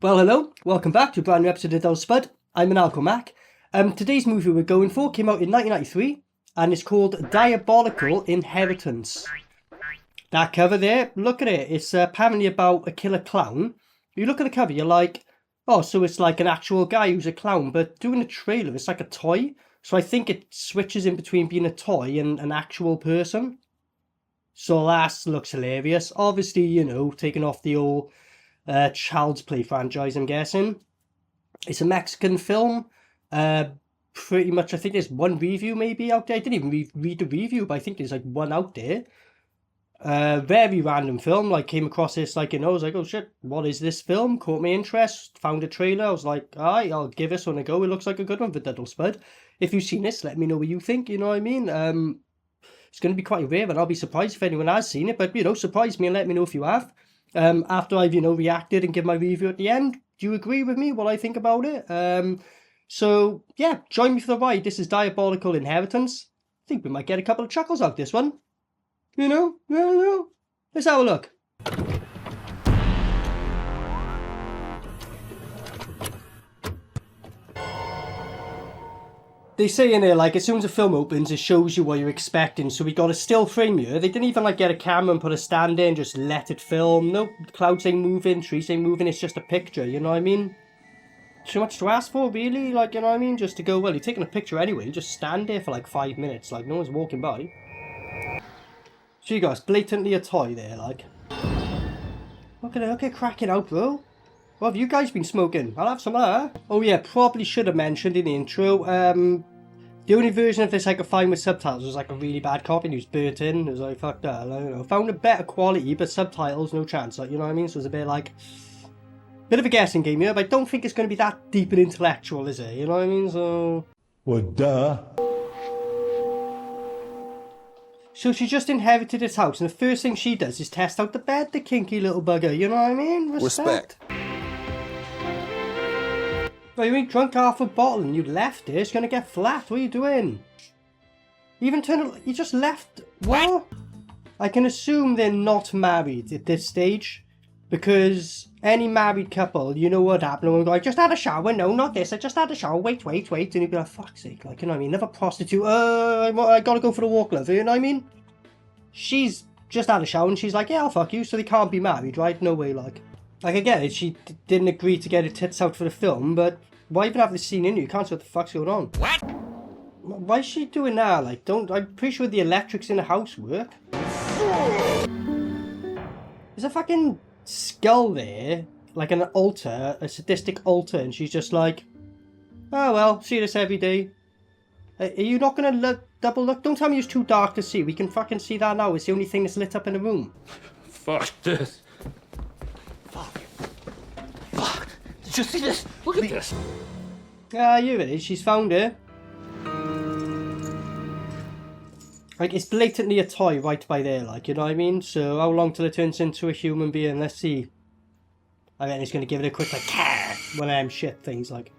Well, hello, welcome back to a brand new episode of SPUD. I'm Maniacal Mac. Today's movie we're going for came out in 1993 and it's called Diabolical Inheritance. That cover there, look at it. It's apparently about a killer clown. You look at the cover, you're like, oh, so it's like an actual guy who's a clown, but doing the trailer, it's like a toy. So I think it switches in between being a toy and an actual person. So that looks hilarious. Obviously, you know, taking off the old Child's Play franchise, I'm guessing. It's a Mexican film. Pretty much, I think there's one review maybe out there. I didn't even read the review, but I think there's like one out there. Very random film. Like, came across this, like, you know, I was like, oh shit, what is this film? Caught my interest, found a trailer. I was like, alright, I'll give this one a go. It looks like a good one for Diddle Spud. If you've seen this, let me know what you think, you know what I mean? It's going to be quite rare, and I'll be surprised if anyone has seen it, but, you know, surprise me and let me know if you have. After I've, you know, reacted and give my review at the end, do you agree with me, what I think about it? So, yeah, join me for the ride. This is Diabolical Inheritance. I think we might get a couple of chuckles out this one. You know, let's have a look. They say in there, like, as soon as the film opens, it shows you what you're expecting. So we got a still frame here. They didn't even, like, get a camera and put a stand in, just let it film. No, clouds ain't moving, trees ain't moving, it's just a picture, you know what I mean? Too much to ask for, really? Like, you know what I mean? Just to go, well, you're taking a picture anyway, you just stand there for, like, 5 minutes, like, no one's walking by. So you guys, blatantly a toy there, like. Look at it cracking out, bro. What have you guys been smoking? I'll have some of that. Oh yeah, probably should have mentioned in the intro, the only version of this I could find with subtitles was like a really bad copy and it was burnt in. It was like, fuck that, I don't know. Found a better quality, but subtitles, no chance, like, you know what I mean? So it was a bit like, bit of a guessing game here, but I don't think it's going to be that deep and intellectual, is it? You know what I mean? So... well, duh. So she just inherited this house, and the first thing she does is test out the bed, the kinky little bugger, you know what I mean? Respect. Well, you ain't drunk half a bottle and you left it, it's gonna get flat, what are you doing? You just left, what? I can assume they're not married at this stage, because any married couple, you know what happened, and go, I just had a shower, no, not this, I just had a shower, wait, and you'd be like, fuck's sake, like, you know what I mean, another prostitute, I gotta go for the walk, love, you know what I mean? She's just had a shower and she's like, yeah, I'll fuck you, so they can't be married, right? No way, like. Like, I get it, she didn't agree to get her tits out for the film, but why even have this scene in you? You can't see what the fuck's going on. What? Why is she doing that? Like, I'm pretty sure the electrics in the house work. There's a fucking skull there, like an altar, a sadistic altar, and she's just like, oh well, see this every day. Are you not gonna double look? Don't tell me it's too dark to see. We can fucking see that now. It's the only thing that's lit up in the room. Fuck this. Fuck. Did you see this? Look at this. Ah, here it is. She's found it. Like, it's blatantly a toy right by there, like, you know what I mean? So, how long till it turns into a human being? Let's see. I reckon it's gonna give it a quick, like, one of them shit things, like.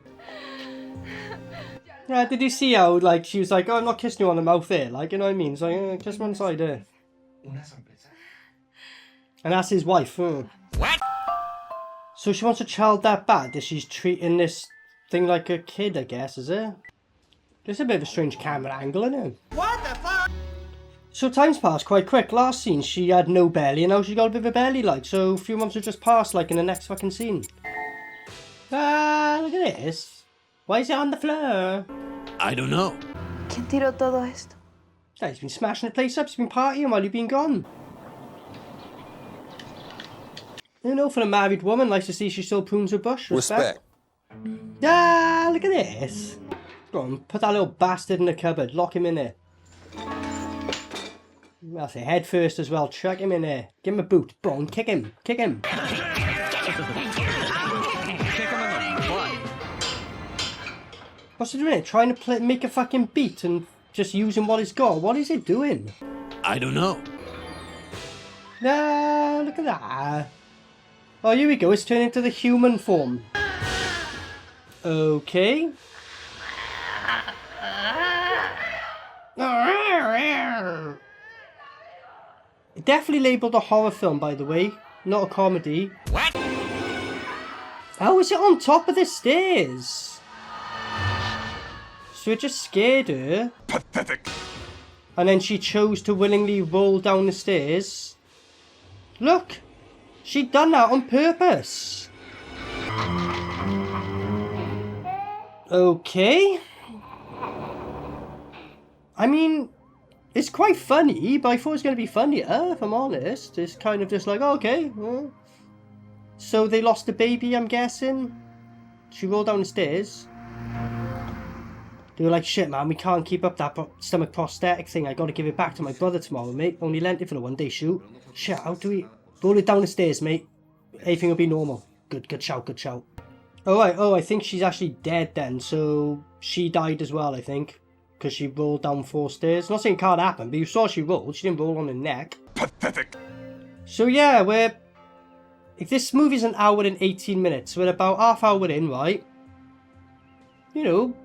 Yeah, did you see how, like, she was like, oh, I'm not kissing you on the mouth there, like, you know what I mean? So, kiss one side there. And that's his wife, huh? What? So she wants a child that bad that she's treating this thing like a kid, I guess, is it? There's a bit of a strange camera angle, isn't it? What the fuck? So time's passed quite quick. Last scene, she had no belly, and now she's got a bit of a belly, like, so a few months have just passed, like, in the next fucking scene. Ah, look at this. Why is it on the floor? I don't know. ¿Quién tiró todo esto? Yeah, he's been smashing the place up, he's been partying while you've been gone. You know, for a married woman, nice to see she still prunes her bush. Respect. Ah, look at this. Go on, put that little bastard in the cupboard, lock him in there. That's it, head first as well, chuck him in there. Give him a boot, go on, kick him, kick him. What's he doing? Trying to make a fucking beat and just using what he's got. What is he doing? I don't know. Ah, look at that. Oh, here we go. It's turning into the human form. Okay. Definitely labelled a horror film, by the way, not a comedy. What? How is it on top of the stairs? So it just scared her. Pathetic. And then she chose to willingly roll down the stairs. Look! She'd done that on purpose. Okay. I mean, it's quite funny, but I thought it was going to be funnier, if I'm honest. It's kind of just like, okay. Well. So they lost the baby, I'm guessing. She rolled down the stairs. They were like, shit man, we can't keep up that stomach prosthetic thing. I got to give it back to my brother tomorrow, mate. Only lent it for the one day shoot. Shit, how do we... Roll it down the stairs, mate. Everything will be normal. Good shout, good shout. Alright, I think she's actually dead then. So she died as well, I think. Because she rolled down 4 stairs. Not saying it can't happen, but you saw she rolled. She didn't roll on her neck. Pathetic. So yeah, if this movie's an hour and 18 minutes, we're about half hour in, right? You know,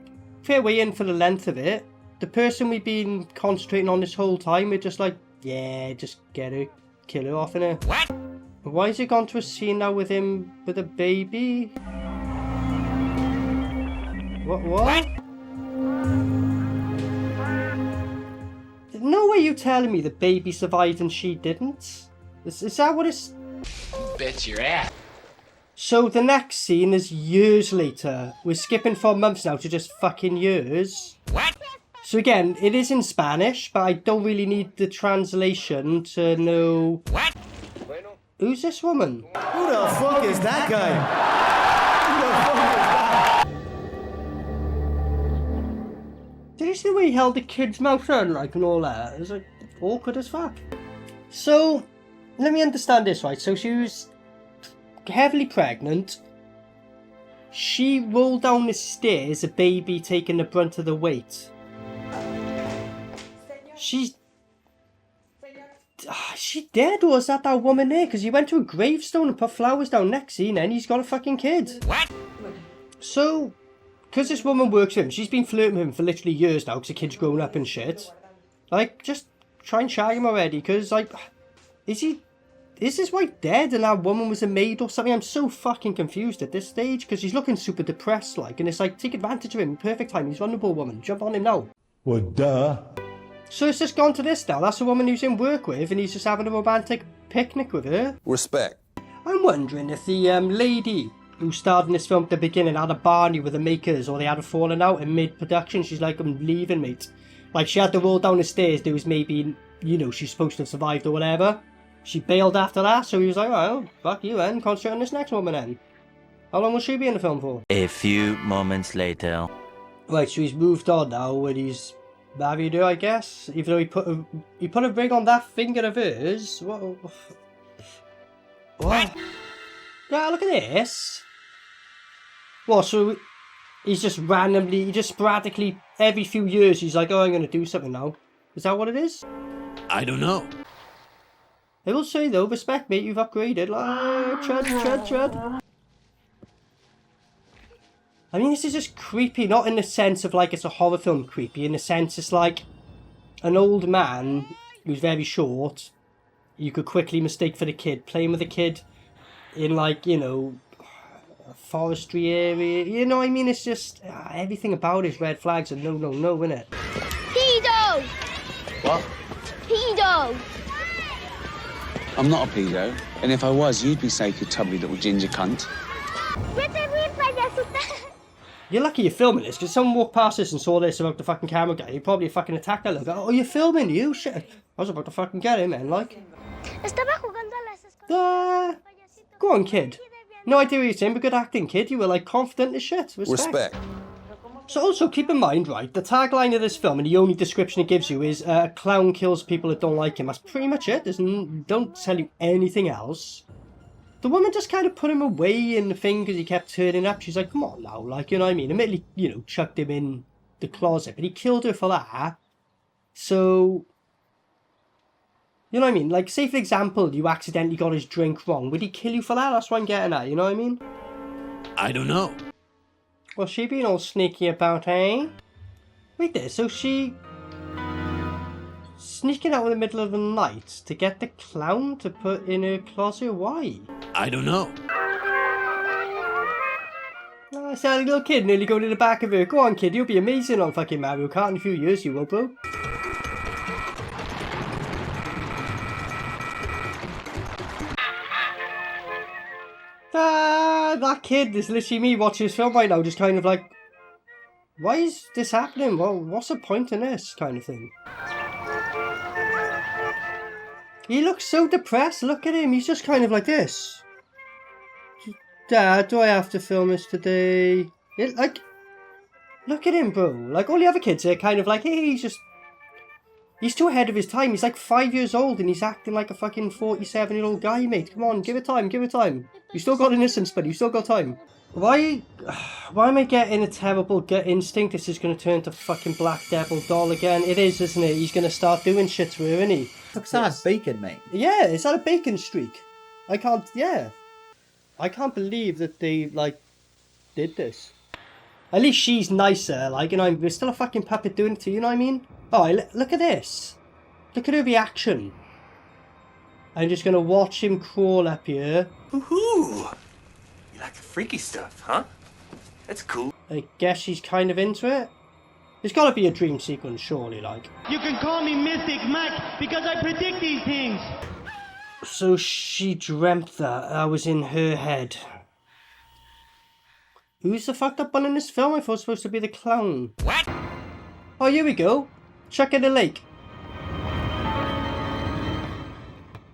fair way in for the length of it. The person we've been concentrating on this whole time, we're just like, yeah, just get her, kill her off in it. What? But why has it gone to a scene now with him with a baby? What? No way you telling me the baby survived and she didn't? Is that what it's... Bet your ass. So the next scene is years later. We're skipping from months now to just fucking years. What? So again, it is in Spanish, but I don't really need the translation to know... What? Who's this woman? Who the fuck is that guy? Did you see the way he held the kid's mouth on, like, and all that? It was, like, awkward as fuck. So, let me understand this, right? So she was heavily pregnant. She rolled down the stairs, a baby taking the brunt of the weight. She's she dead, or is that woman there? Because he went to a gravestone and put flowers down next scene and he's got a fucking kid. What? So, because this woman works with him, she's been flirting with him for literally years now because the kid's grown up and shit. Like, just try and shag him already, because, like, is his wife dead and that woman was a maid or something? I'm so fucking confused at this stage, because he's looking super depressed, like, and it's like, take advantage of him, perfect time, he's vulnerable woman, jump on him now. Well, duh. So it's just gone to this now. That's the woman who's in work with, and he's just having a romantic picnic with her. Respect. I'm wondering if the lady who starred in this film at the beginning had a Barney with the makers, or they had a falling out in mid-production. She's like, I'm leaving, mate. Like, she had to roll down the stairs. There was maybe, you know, she's supposed to have survived or whatever. She bailed after that, so he was like, well, fuck you then. Concentrate on this next woman then. How long will she be in the film for? A few moments later. Right, so he's moved on now, and he's married her, I guess. Even though he put a ring on that finger of hers. What? Yeah, look at this. What, so he's just randomly, he just sporadically, every few years, he's like, oh, I'm going to do something now. Is that what it is? I don't know. I will say though, respect mate, you've upgraded. Like, tread. I mean, this is just creepy, not in the sense of like it's a horror film creepy, in the sense it's like an old man who's very short, you could quickly mistake for the kid, playing with the kid in like, you know, a forestry area, you know what I mean? It's just, everything about it is red flags and no, innit? Pedo! What? Pedo! I'm not a pedo, and if I was, you'd be safe, you tubby little ginger cunt. You're lucky you're filming this, because someone walked past this and saw this about the fucking camera guy, he'd probably fucking attack that little guy. Oh, you're filming, you? Shit. I was about to fucking get him, man, like. Go on, kid. No idea what you're saying, but good acting, kid. You were, like, confident as shit. Respect. So also, keep in mind, right, the tagline of this film, and the only description it gives you is, a clown kills people that don't like him. That's pretty much it. Don't tell you anything else. The woman just kind of put him away in the thing because he kept turning up. She's like, come on now, like, you know what I mean? Admittedly, you know, chucked him in the closet, but he killed her for that. So, you know what I mean? Like, say for example, you accidentally got his drink wrong. Would he kill you for that? That's what I'm getting at, you know what I mean? I don't know. Well, she being all sneaky about, eh? Wait there, so she... sneaking out in the middle of the night to get the clown to put in her closet? Why? I don't know. That's that little kid nearly going to the back of her. Go on, kid, you'll be amazing on fucking Mario Kart in a few years, you will, bro. That kid is literally me watching this film right now, just kind of like, why is this happening? Well, what's the point in this kind of thing? He looks so depressed. Look at him. He's just kind of like this. Dad, do I have to film this today? Like, look at him, bro. Like, all the other kids are kind of like, hey, he's too ahead of his time. He's like 5 years old and he's acting like a fucking 47-year-old guy, mate. Come on, give it time, give it time. You still got innocence, buddy. You still got time. Why am I getting a terrible gut instinct this is going to turn to fucking Black Devil doll again? It is, isn't it? He's going to start doing shit to her, isn't he? Looks like bacon, mate. Yeah, is that a bacon streak? I can't believe that they, like, did this. At least she's nicer, like, you know, there's still a fucking puppet doing it to you, you know what I mean? Oh, look at this. Look at her reaction. I'm just going to watch him crawl up here. Woohoo! You like the freaky stuff, huh? That's cool. I guess she's kind of into it. There's got to be a dream sequence, surely, like. You can call me Mystic Mac because I predict these things. So she dreamt that was in her head. Who's the fucked up one in this film? I thought it was supposed to be the clown. What? Oh, here we go. Chuck in the lake.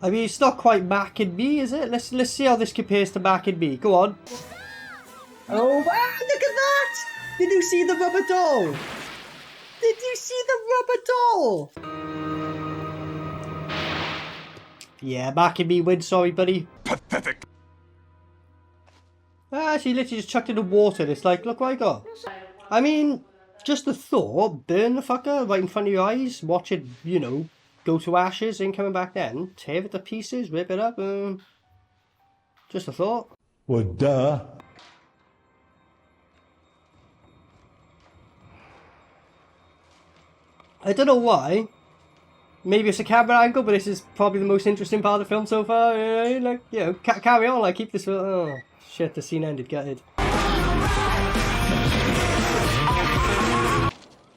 I mean, it's not quite Mac and Me, is it? Let's see how this compares to Mac and Me. Go on. Oh, wow, look at that! Did you see the rubber doll? Did you see the rubber doll? Yeah, Mac and Me wins, sorry, buddy. Pathetic. She literally just chucked it in the water. It's like, look what I got. I mean, just the thought, burn the fucker right in front of your eyes, watch it, you know, go to ashes, ain't coming back then, tear it to pieces, rip it up, just a thought. Well, duh. I don't know why. Maybe it's a camera angle, but this is probably the most interesting part of the film so far. Like, you know, carry on, like, keep this. Oh, shit, the scene ended, gutted.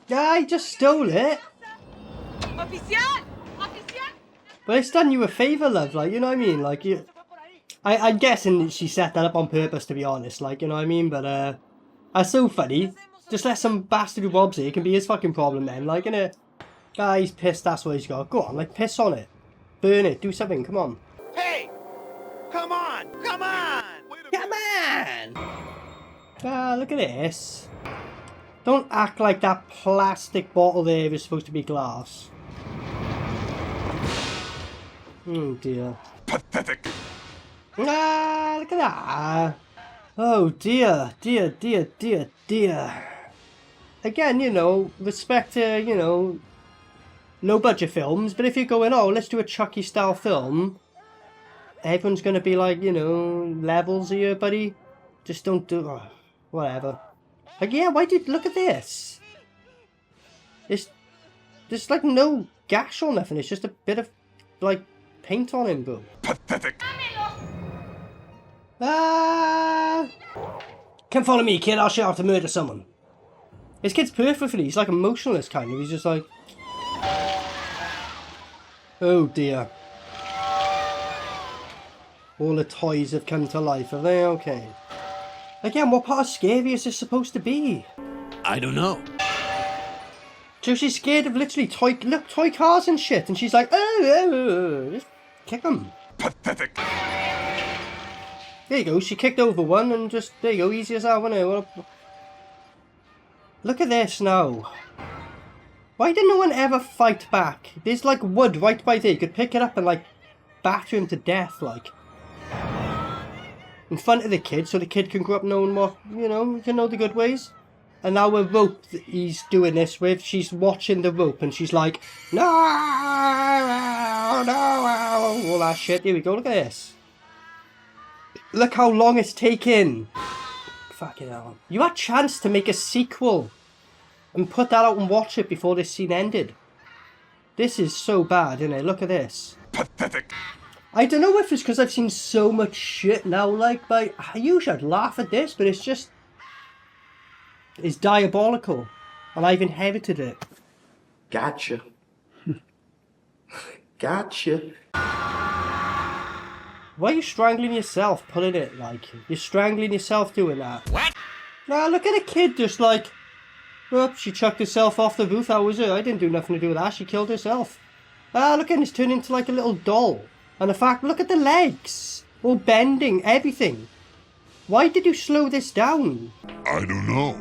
I just stole it. But it's done you a favour, love, like, you know what I mean? Like, I'm guessing she set that up on purpose, to be honest, like, you know what I mean? But, that's so funny. Just let some bastard who robs it, it can be his fucking problem then, like, innit? Guy's pissed, that's what he's got. Go on, like, piss on it. Burn it, do something, come on. Hey! Come on! Come on! Come on! Ah, look at this. Don't act like that plastic bottle there is supposed to be glass. Oh dear. Pathetic. Ah, look at that. Oh dear, dear, dear, dear, dear. Again, you know, respect to, you know, low budget films, but if you're going, oh, let's do a Chucky style film, everyone's going to be like, you know, levels here, buddy. Just don't do, oh, whatever. Like, yeah, why did, look at this. There's like no gash or nothing, it's just a bit of, like, paint on him, bro. Pathetic. Ah! Come follow me, kid, I'll show you how to murder someone. This kid's perfect for these, he's like emotionless, kind of, he's just like... Oh dear. All the toys have come to life, have they? Okay. Again, what part of scary is this supposed to be? I don't know. So she's scared of literally toy cars and shit, and she's like, oh, just kick them. Pathetic. There you go, she kicked over one and just, there you go, easy as that, wasn't it? Look at this now. Why did no one ever fight back? There's like wood right by there, you could pick it up and like batter him to death, like. In front of the kid, so the kid can grow up knowing what, you know, can know the good ways. And now a rope that he's doing this with, she's watching the rope and she's like, no, no, all that shit. Here we go, look at this. Look how long it's taken. Fucking hell. You had a chance to make a sequel and put that out and watch it before this scene ended. This is so bad, isn't it? Look at this. Pathetic. I don't know if it's because I've seen so much shit now, like, I usually I'd laugh at this, but it's just, is diabolical, and I've inherited it. Gotcha. Gotcha. Why are you strangling yourself, pulling it like? You're strangling yourself doing that. What? Nah, look at a kid just like, oh, she chucked herself off the roof, that was it. I didn't do nothing to do with that, she killed herself. Ah, look at it, it's turned into like a little doll. And the fact, look at the legs. All bending, everything. Why did you slow this down? I don't know.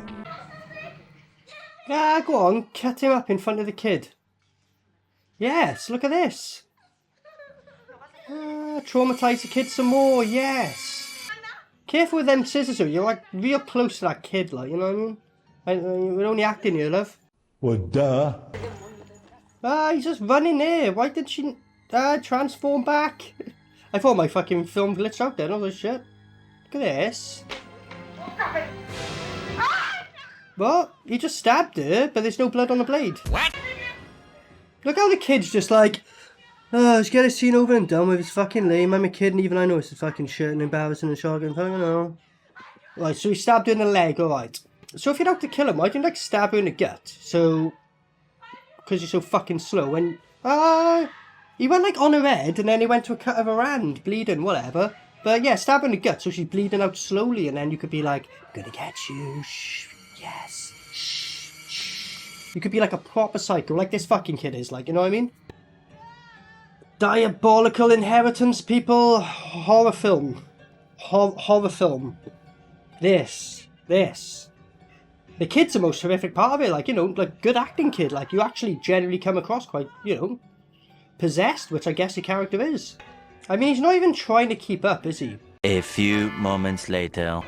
Ah, go on, cut him up in front of the kid. Yes, look at this. Traumatise the kid some more, yes. Careful with them scissors, though. You're like real close to that kid, like, you know what I mean? We're only acting here, love. Well, duh. Ah, he's just running there. Why did she transform back? I thought my fucking film glitched out then, all this shit. Look at this. What? He just stabbed her, but there's no blood on the blade. What? Look how the kid's just like, oh, let's get a scene over and done with. It's fucking lame. I'm a kid and even I know it's fucking shit and embarrassing and shocking. I don't know. Right, so he stabbed her in the leg, alright. So if you're out to kill him, why don't you like stab her in the gut? So, because you're so fucking slow. And, he went like on her head and then he went to a cut of her hand, bleeding, whatever. But yeah, stab her in the gut so she's bleeding out slowly and then you could be like, gonna get you, shh, yes, shh, shh. You could be like a proper psycho, like this fucking kid is, like, you know what I mean? Diabolical Inheritance, people. Horror film. Horror film. This. The kid's the most horrific part of it, like, you know, like, good acting kid. Like, you actually generally come across quite, you know, possessed, which I guess the character is. I mean, he's not even trying to keep up, is he? A few moments later.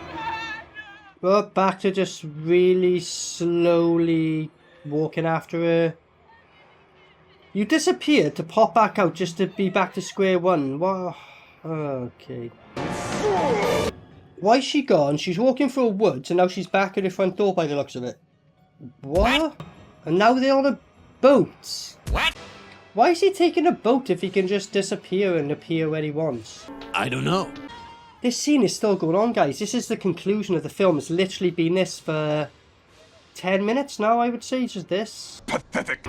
But back to just really slowly walking after her. You disappeared to pop back out just to be back to square one. What? Okay. Why is she gone? She's walking through a woods and now she's back at the front door by the looks of it. What? And now they're on a boat. What? Why is he taking a boat if he can just disappear and appear where he wants? I don't know. This scene is still going on, guys. This is the conclusion of the film. It's literally been this for 10 minutes now, I would say. Just this. Pathetic.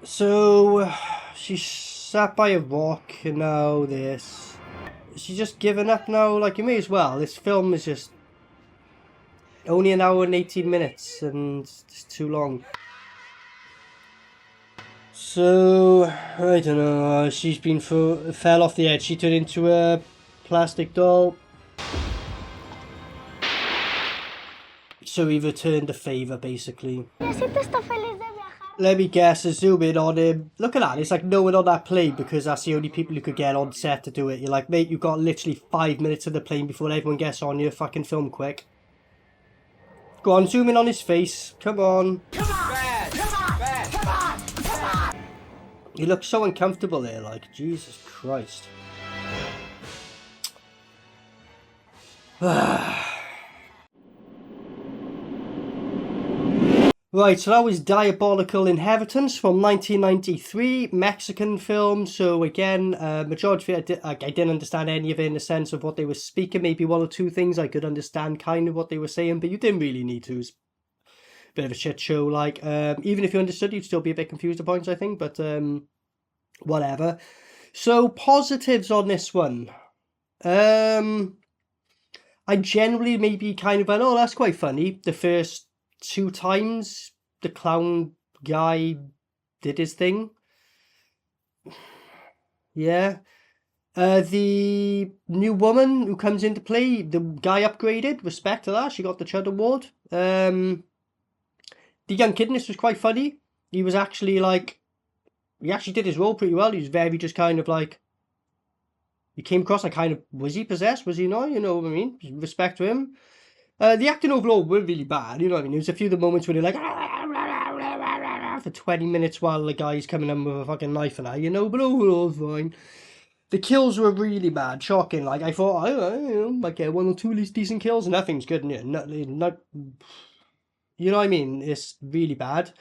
So, she sat by a rock and now this. She's just given up now. Like, you may as well. This film is just only an hour and 18 minutes and it's too long. So, I don't know. She's been fell off the edge. She turned into a plastic doll. So he returned the favour, basically. Let me guess, zoom in on him. Look at that, it's like no one on that plane because that's the only people who could get on set to do it. You're like, mate, you've got literally 5 minutes of the plane before everyone gets on you. Fucking film quick. Go on, zoom in on his face. Come on. Come on! He looks so uncomfortable there, like, Jesus Christ. Right, so that was Diabolical Inheritance from 1993, Mexican film. So again, majority of it, I didn't understand any of it in the sense of what they were speaking. Maybe one or two things I could understand kind of what they were saying, but you didn't really need to. It's a bit of a shit show. Like, even if you understood, you'd still be a bit confused at points, I think, but whatever. So positives on this one. I generally maybe kind of went, oh, that's quite funny. The first 2 times the clown guy did his thing. Yeah. The new woman who comes into play, the guy upgraded. Respect to that. She got the Chud Award. The young kid in this was quite funny. He was actually like, he actually did his role pretty well. He was very just kind of like, he came across like kind of, was he possessed? Was he not? You know what I mean? Respect to him. The acting overall were really bad, you know what I mean? There's a few of the moments where they're like for 20 minutes while the guy's coming in with a fucking knife and that, you know, but overall it's fine. The kills were really bad, shocking. Like, I thought, I might get 1 or 2 at least decent kills, and nothing's good in it. Not, you know what I mean? It's really bad.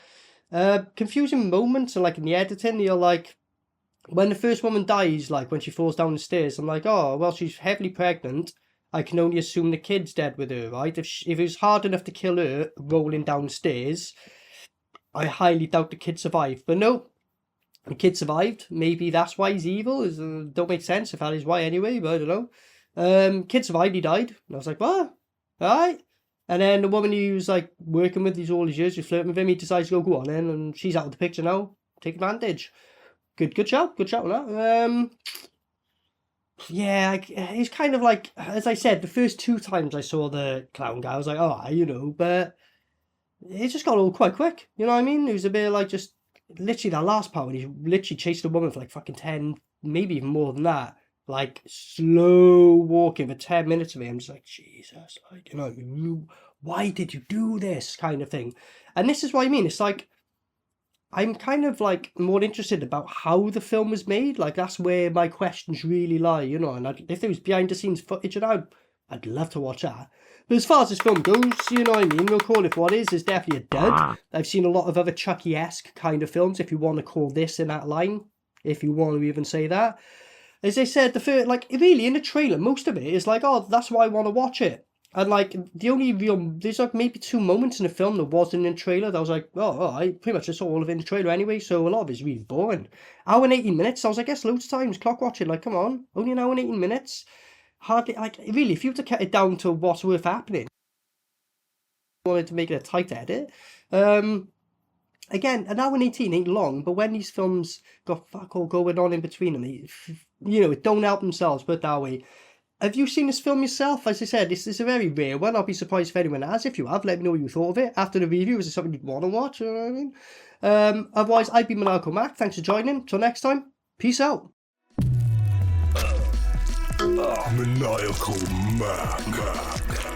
Confusing moments, and like in the editing, you're like, when the first woman dies, like when she falls down the stairs, I'm like, oh, well, she's heavily pregnant. I can only assume the kid's dead with her, right? If it was hard enough to kill her rolling downstairs, I highly doubt the kid survived. But no, the kid survived. Maybe that's why he's evil. Don't make sense if that is why anyway, but I don't know. Kid survived, he died. And I was like, what? Alright. And then the woman he was like working with all these years, just flirting with him, he decides to go on in, and she's out of the picture now. Take advantage. Good shout on that. Yeah, he's kind of like, as I said, the first 2 times I saw the clown guy, I was like, oh, you know, but it just got all quite quick. You know what I mean? It was a bit like just literally that last part when he literally chased a woman for like fucking 10, maybe even more than that. Like slow walking for 10 minutes of it. I'm just like, Jesus, like, you know, why did you do this kind of thing? And this is what I mean. It's like, I'm kind of like more interested about how the film was made. Like that's where my questions really lie, you know. And if there was behind the scenes footage, and I'd love to watch that. But as far as this film goes, you know what I mean, we'll call it what it is. It's definitely a dud. I've seen a lot of other Chucky-esque kind of films, if you want to call this in that line, if you want to even say that. As I said, the first, like, really, in the trailer, most of it is like, oh, that's why I want to watch it. And, like, the only real, there's, like, maybe 2 moments in the film that wasn't in the trailer that I was like, oh, I pretty much just saw all of it in the trailer anyway, so a lot of it's really boring. Hour and 18 minutes, I was like, yes, loads of times, clock watching, like, come on, only an hour and 18 minutes. Hardly, like, really, if you were to cut it down to what's worth happening, I wanted to make it a tight edit. Again, an hour and 18 ain't long, but when these films got fuck all going on in between them, you know, it don't help themselves, put it that way. Have you seen this film yourself? As I said, this is a very rare one. I'll be surprised if anyone has. If you have, let me know what you thought of it. After the review, is it something you'd want to watch? You know what I mean? Otherwise, I've been Maniacal Mac. Thanks for joining. Till next time, peace out. Maniacal Mac.